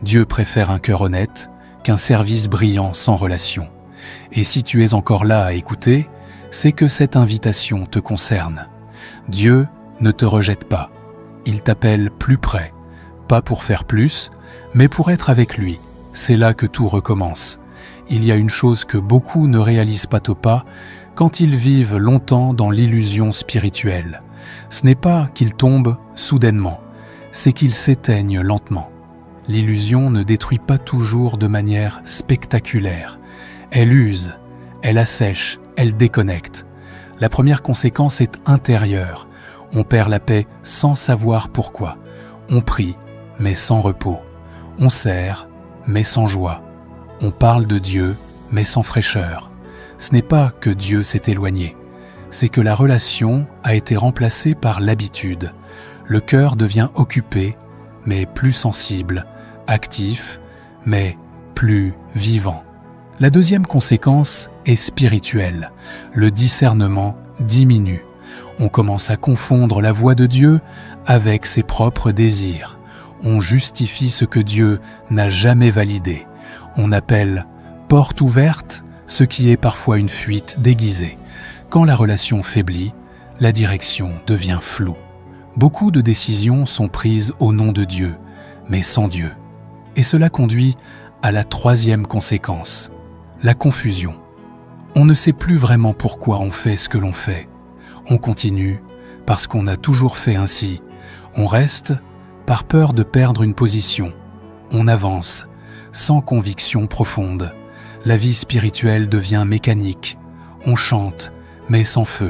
Dieu préfère un cœur honnête qu'un service brillant sans relation. Et si tu es encore là à écouter, c'est que cette invitation te concerne. Dieu ne te rejette pas. Il t'appelle plus près, pas pour faire plus, mais pour être avec lui. C'est là que tout recommence. Il y a une chose que beaucoup ne réalisent pas quand ils vivent longtemps dans l'illusion spirituelle. Ce n'est pas qu'ils tombent soudainement, c'est qu'ils s'éteignent lentement. L'illusion ne détruit pas toujours de manière spectaculaire. Elle use, elle assèche, elle déconnecte. La première conséquence est intérieure. On perd la paix sans savoir pourquoi. On prie, mais sans repos. On sert, mais sans joie. On parle de Dieu, mais sans fraîcheur. Ce n'est pas que Dieu s'est éloigné, c'est que la relation a été remplacée par l'habitude. Le cœur devient occupé, mais plus sensible, actif, mais plus vivant. La deuxième conséquence est spirituelle. Le discernement diminue. On commence à confondre la voix de Dieu avec ses propres désirs. On justifie ce que Dieu n'a jamais validé. On appelle « porte ouverte » ce qui est parfois une fuite déguisée. Quand la relation faiblit, la direction devient floue. Beaucoup de décisions sont prises au nom de Dieu, mais sans Dieu. Et cela conduit à la troisième conséquence, la confusion. On ne sait plus vraiment pourquoi on fait ce que l'on fait. On continue parce qu'on a toujours fait ainsi. On reste par peur de perdre une position. On avance sans conviction profonde. La vie spirituelle devient mécanique. On chante, mais sans feu.